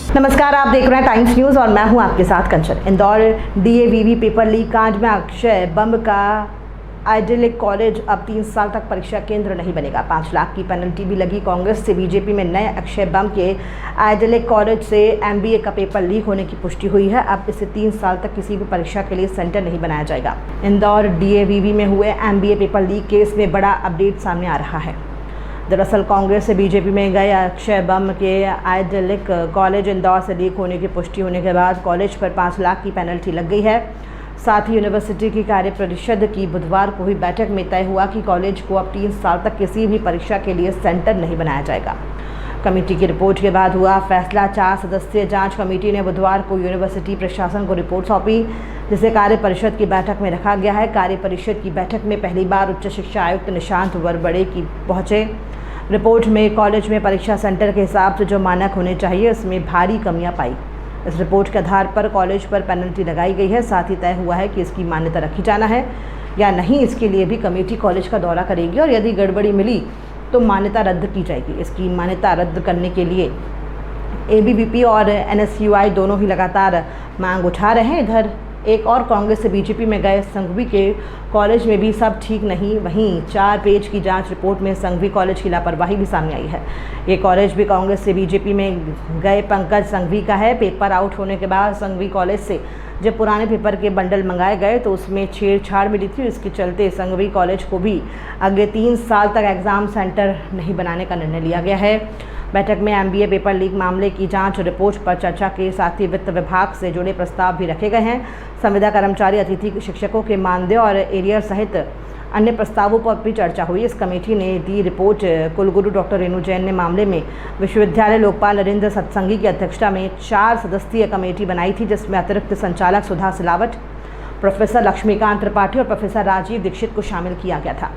नमस्कार, आप देख रहे हैं टाइम्स न्यूज और मैं हूं आपके साथ कंचन। इंदौर डीएवीवी पेपर लीक कांड में अक्षय बम का आइडियलिक कॉलेज अब 3 साल तक परीक्षा केंद्र नहीं बनेगा। 5 लाख की पेनल्टी भी लगी। कांग्रेस से बीजेपी में नए अक्षय बम के आइडियलिक कॉलेज से एमबीए का पेपर लीक होने की पुष्टि हुई है। अब इसे 3 साल तक किसी भी परीक्षा के लिए सेंटर नहीं बनाया जाएगा। इंदौर डीएवीवी में हुए एमबीए पेपर लीक केस में बड़ा अपडेट सामने आ रहा है। दरअसल कांग्रेस से बीजेपी में गए अक्षय बम के आइडियलिक कॉलेज इंदौर से लीक होने की पुष्टि होने के बाद कॉलेज पर 5 लाख की पेनल्टी लग गई है। साथ ही यूनिवर्सिटी की कार्य परिषद की बुधवार को हुई बैठक में तय हुआ कि कॉलेज को अब 3 साल तक किसी भी परीक्षा के लिए सेंटर नहीं बनाया जाएगा। कमेटी की रिपोर्ट के बाद हुआ फैसला। 4 सदस्यीय जांच कमेटी ने बुधवार को यूनिवर्सिटी प्रशासन को रिपोर्ट सौंपी, जिसे कार्य परिषद की बैठक में रखा गया है। कार्य परिषद की बैठक में पहली बार उच्च शिक्षा आयुक्त निशांत वरबड़े की पहुंचे। रिपोर्ट में कॉलेज में परीक्षा सेंटर के हिसाब से जो मानक होने चाहिए उसमें भारी कमियां पाई। इस रिपोर्ट के आधार पर कॉलेज पर पेनल्टी लगाई गई है। साथ ही तय हुआ है कि इसकी मान्यता रखी जाना है या नहीं, इसके लिए भी कमेटी कॉलेज का दौरा करेगी और यदि गड़बड़ी मिली तो मान्यता रद्द की जाएगी। इसकी मान्यता रद्द करने के लिए एबीवीपी और एनएसयूआई दोनों ही लगातार मांग उठा रहे हैं। इधर एक और कांग्रेस से बीजेपी में गए संघवी के कॉलेज में भी सब ठीक नहीं। वहीं 4 पेज की जांच रिपोर्ट में संघवी कॉलेज की लापरवाही भी सामने आई है। ये कॉलेज भी कांग्रेस से बीजेपी में गए पंकज संघवी का है। पेपर आउट होने के बाद संघवी कॉलेज से जब पुराने पेपर के बंडल मंगाए गए तो उसमें छेड़छाड़ मिली थी। इसके चलते संघवी कॉलेज को भी अगले 3 साल तक एग्ज़ाम सेंटर नहीं बनाने का निर्णय लिया गया है। बैठक में एमबीए पेपर लीक मामले की जांच रिपोर्ट पर चर्चा के साथ ही वित्त विभाग से जुड़े प्रस्ताव भी रखे गए हैं। संविदा कर्मचारी, अतिथि शिक्षकों के मानदेय और एरियर सहित अन्य प्रस्तावों पर भी चर्चा हुई। इस कमेटी ने दी रिपोर्ट। कुलगुरु डॉक्टर रेणु जैन ने मामले में विश्वविद्यालय लोकपाल नरेंद्र सत्संगी की अध्यक्षता में 4 सदस्यीय कमेटी बनाई थी, जिसमें अतिरिक्त संचालक सुधा सिलावट, प्रोफेसर लक्ष्मीकांत त्रिपाठी और प्रोफेसर राजीव दीक्षित को शामिल किया गया था।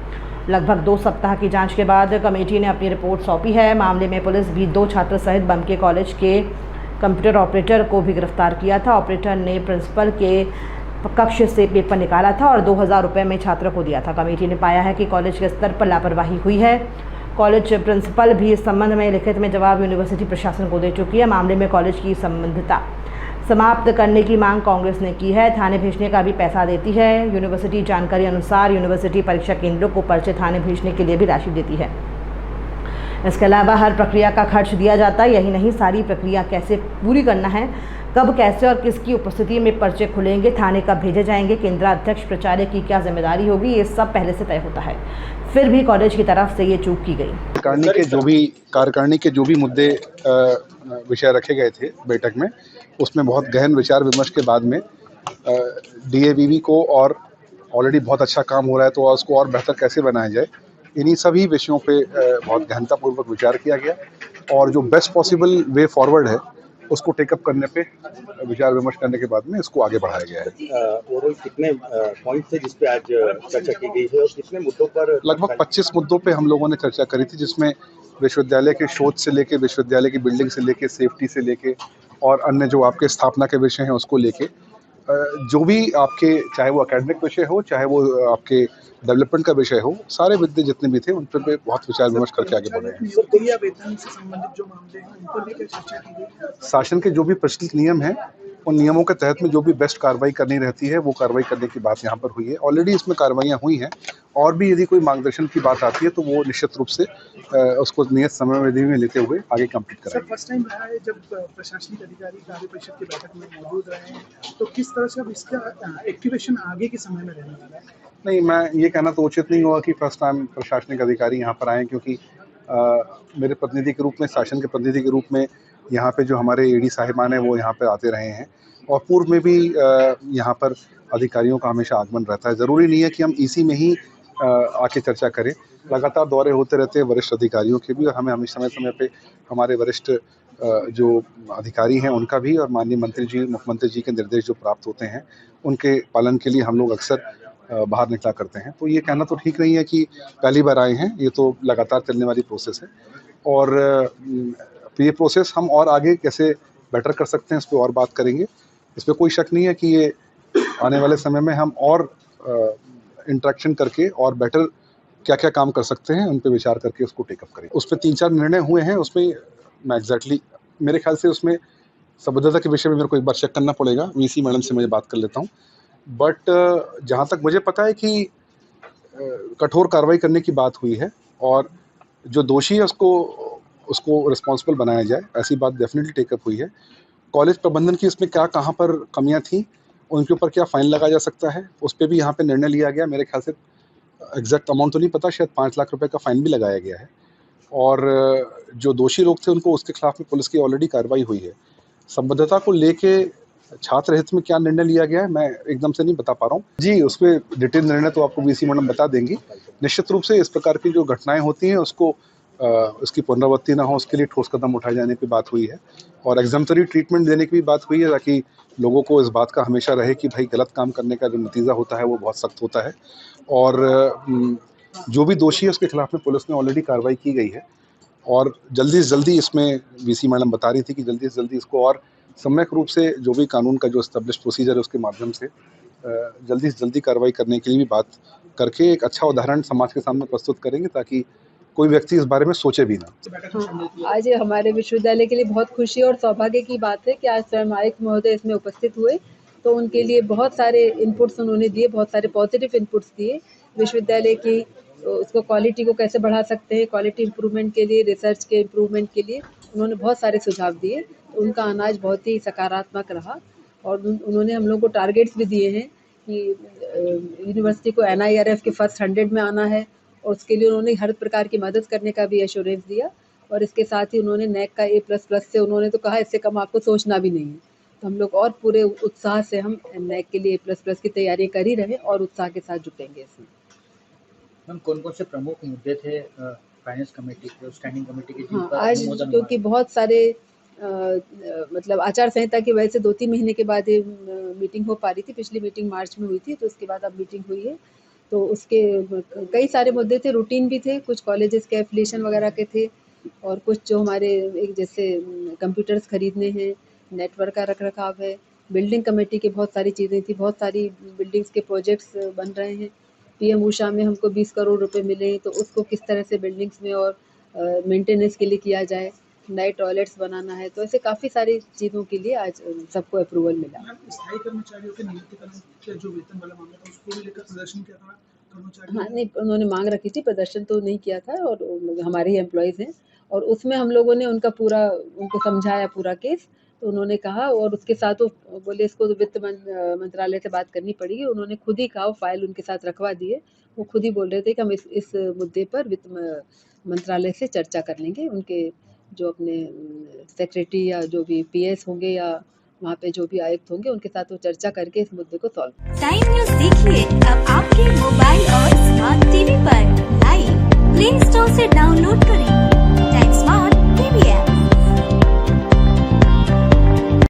लगभग 2 सप्ताह की जांच के बाद कमेटी ने अपनी रिपोर्ट सौंपी है। मामले में पुलिस भी 2 छात्र सहित बम के कॉलेज के कंप्यूटर ऑपरेटर को भी गिरफ्तार किया था। ऑपरेटर ने प्रिंसिपल के कक्ष से पेपर निकाला था और 2000 रुपये में छात्रों को दिया था। कमेटी ने पाया है कि कॉलेज के स्तर पर लापरवाही हुई है। कॉलेज प्रिंसिपल भी इस संबंध में लिखित में जवाब यूनिवर्सिटी प्रशासन को दे चुकी है। मामले में कॉलेज की संबद्धता समाप्त करने की मांग कांग्रेस ने की है। थाने भेजने का भी पैसा देती है। यूनिवर्सिटी जानकारी अनुसार यूनिवर्सिटी परीक्षा केंद्रों को पर्चे थाने भेजने के लिए भी राशि देती है। इसके अलावा हर प्रक्रिया का खर्च दिया जाता है। यही नहीं, सारी प्रक्रिया कैसे पूरी करना है, कब, कैसे और किसकी उपस्थिति में पर्चे खुलेंगे, थाने कब भेजे जाएंगे, केंद्राध्यक्ष प्राचार्य की क्या जिम्मेदारी होगी, ये सब पहले से तय होता है। फिर भी कॉलेज की तरफ से ये चूक की गई। कार्यकारिणी के जो भी मुद्दे विषय रखे गए थे बैठक में, उसमें बहुत गहन विचार विमर्श के बाद में डीएवीवी को और ऑलरेडी बहुत अच्छा काम हो रहा है तो उसको और बेहतर कैसे बनाया जाए, इन्हीं सभी विषयों पे बहुत गहनतापूर्वक विचार किया गया और जो बेस्ट पॉसिबल वे फॉरवर्ड है उसको टेकअप करने पे विचार विमर्श करने के बाद में इसको आगे बढ़ाया गया है। ओवरऑल कितने पॉइंट थे जिस पे आज चर्चा की गई है और कितने मुद्दों पर? लगभग 25 मुद्दों पे हम लोगों ने चर्चा करी थी, जिसमें विश्वविद्यालय के शोध से लेके, विश्वविद्यालय की बिल्डिंग से लेके, सेफ्टी से लेके और अन्य जो आपके स्थापना के विषय हैं उसको लेके, जो भी आपके, चाहे वो एकेडमिक विषय हो, चाहे वो आपके डेवलपमेंट का विषय हो, सारे मुद्दे जितने भी थे उन पर बहुत विचार विमर्श करके आगे बढ़े हैं। वेतन से संबंधित जो मामले हैं उन पर भी क्या चर्चा की गई? शासन के जो भी प्रचलित नियम हैं उन नियमों के तहत में जो भी बेस्ट कार्रवाई करनी रहती है वो कार्रवाई करने की बात यहाँ पर हुई है। ऑलरेडी इसमें कार्रवाइयाँ हुई हैं और भी यदि कोई मार्गदर्शन की बात आती है तो वो निश्चित रूप से उसको नियत समयावधि में लेते हुए आगे कंप्लीट करेंगे। सर, फर्स्ट टाइम रहा है जब प्रशासनिक अधिकारी कार्य परिषद की बैठक में मौजूद रहे हैं, तो किस तरह से अब इसका एक्टिवेशन आगे के समय में रहने वाला है? नहीं, मैं ये कहना तो उचित नहीं होगा कि फर्स्ट टाइम प्रशासनिक अधिकारी यहाँ पर आए, क्योंकि मेरे प्रतिनिधि के रूप में, शासन के प्रतिनिधि के रूप में यहाँ पे जो हमारे एडी साहिबान हैं वो यहाँ पर आते रहे हैं और पूर्व में भी यहाँ पर अधिकारियों का हमेशा आगमन रहता है। ज़रूरी नहीं है कि हम इसी में ही आके चर्चा करें। लगातार दौरे होते रहते हैं वरिष्ठ अधिकारियों के भी और हमें समय समय पे हमारे वरिष्ठ जो अधिकारी हैं उनका भी और माननीय मंत्री जी, मुख्यमंत्री जी के निर्देश जो प्राप्त होते हैं उनके पालन के लिए हम लोग अक्सर बाहर निकला करते हैं। तो ये कहना तो ठीक नहीं है कि पहली बार आए हैं, ये तो लगातार चलने वाली प्रोसेस है और ये प्रोसेस हम और आगे कैसे बेटर कर सकते हैं इस पर और बात करेंगे। इस पर कोई शक नहीं है कि ये आने वाले समय में हम और इंटरेक्शन करके और बेटर क्या क्या काम कर सकते हैं उन पे विचार करके उसको टेकअप करें। उस पर 3-4 निर्णय हुए हैं, उसमें मैं एग्जैक्टली मेरे ख्याल से उसमें संबद्धता के विषय में मेरे को एक बार चेक करना पड़ेगा, वीसी मैडम से मैं बात कर लेता हूँ। बट जहाँ तक मुझे पता है कि कठोर कार्रवाई करने की बात हुई है और जो दोषी है उसको रिस्पॉन्सिबल बनाया जाए, ऐसी बात डेफिनेटली टेकअप हुई है। कॉलेज प्रबंधन की इसमें क्या कहाँ पर कमियां थी, उनके ऊपर क्या फ़ाइन लगाया जा सकता है, उस पर भी यहाँ पे निर्णय लिया गया। मेरे ख्याल से एग्जैक्ट अमाउंट तो नहीं पता, शायद 5 लाख रुपए का फ़ाइन भी लगाया गया है। और जो दोषी लोग थे उनको उसके खिलाफ में पुलिस की ऑलरेडी कार्रवाई हुई है। संबद्धता को लेके छात्र हित में क्या निर्णय लिया गया है मैं एकदम से नहीं बता पा रहा हूँ जी। उस पर डिटेल निर्णय तो आपको वीसी मैडम बता देंगी। निश्चित रूप से इस प्रकार की जो घटनाएं होती हैं उसकी पुनरावृत्ति ना हो, उसके लिए ठोस कदम उठाए जाने की बात हुई है और एग्जाम्पलरी ट्रीटमेंट देने की भी बात हुई है, ताकि लोगों को इस बात का हमेशा रहे कि भाई गलत काम करने का जो नतीजा होता है वो बहुत सख्त होता है। और जो भी दोषी है उसके खिलाफ में पुलिस ने ऑलरेडी कार्रवाई की गई है और जल्दी से जल्दी इसमें वीसी मैडम बता रही थी कि जल्दी से जल्दी इसको और सम्यक रूप से जो भी कानून का जो एस्टेब्लिश प्रोसीजर है उसके माध्यम से जल्दी से जल्दी कार्रवाई करने के लिए भी बात करके एक अच्छा उदाहरण समाज के सामने प्रस्तुत करेंगे, ताकि कोई व्यक्ति इस बारे में सोचे भी ना। हाँ, आज हमारे विश्वविद्यालय के लिए बहुत खुशी और सौभाग्य की बात है कि आज स्वयं आयुक्त महोदय इसमें उपस्थित हुए, तो उनके लिए बहुत सारे इनपुट्स उन्होंने दिए, बहुत सारे पॉजिटिव इनपुट्स दिए। विश्वविद्यालय की उसको क्वालिटी को कैसे बढ़ा सकते हैं, क्वालिटी इम्प्रूवमेंट के लिए, रिसर्च के इम्प्रूवमेंट के लिए उन्होंने बहुत सारे सुझाव दिए। उनका अनाज बहुत ही सकारात्मक रहा और उन्होंने हम लोगों को टारगेट्स भी दिए हैं कि यूनिवर्सिटी को NIRF के फर्स्ट 100 में आना है और उसके लिए उन्होंने हर प्रकार की मदद करने का भी एश्योरेंस दिया। और इसके साथ ही उन्होंने NAC का A++ से उन्होंने तो कहा इससे कम आपको सोचना भी नहीं है। तो हम लोग और पूरे उत्साह से हम NAC के लिए A++ की तैयारी कर ही रहे और उत्साह के साथ जुटेंगे इसमें। मैम कौन कौन से प्रमुख मुद्दे थे फाइनेंस कमेटी के, स्टैंडिंग कमेटी के? हाँ, आज क्योंकि बहुत सारे मतलब आचार संहिता की वजह से 2-3 महीने के बाद ये मीटिंग हो पा रही थी। पिछली मीटिंग मार्च में हुई थी, तो उसके बाद अब मीटिंग हुई है। तो उसके कई सारे मुद्दे थे, रूटीन भी थे, कुछ कॉलेजेस के एफिलिएशन वगैरह के थे और कुछ जो हमारे एक जैसे कंप्यूटर्स खरीदने हैं, नेटवर्क का रखरखाव है, बिल्डिंग कमेटी की बहुत सारी चीज़ें थी, बहुत सारी बिल्डिंग्स के प्रोजेक्ट्स बन रहे हैं। PM ऊषा में हमको 20 करोड़ रुपए मिले, तो उसको किस तरह से बिल्डिंग्स में और मेंटेनेंस के लिए किया जाए, नए टॉयलेट्स बनाना है, तो ऐसे काफ़ी सारी चीज़ों के लिए आज सबको अप्रूवल मिला। स्थायी कर्मचारियों के नियमितीकरण के जो वेतन वाला मामला था उसको भी लेकर प्रदर्शन किया था कर्मचारियों हाँ, नहीं उन्होंने मांग रखी थी, प्रदर्शन तो नहीं किया था और हमारे ही एम्प्लॉयज़ हैं और उसमें हम लोगों ने उनको समझाया पूरा केस। तो उन्होंने कहा और उसके साथ वो बोले इसको तो वित्त मंत्रालय से बात करनी पड़ेगी। उन्होंने खुद ही कहा, वो फाइल उनके साथ रखवा दिए। वो खुद ही बोल रहे थे कि हम इस मुद्दे पर वित्त मंत्रालय से चर्चा कर लेंगे। उनके जो अपने सेक्रेटरी या जो भी PS होंगे या वहाँ पे जो भी आयुक्त होंगे उनके साथ वो चर्चा करके इस मुद्दे को सॉल्व। टाइम न्यूज़ देखिए अब आपके मोबाइल और स्मार्ट TV पर लाइव प्ले स्टोर से डाउनलोड करें।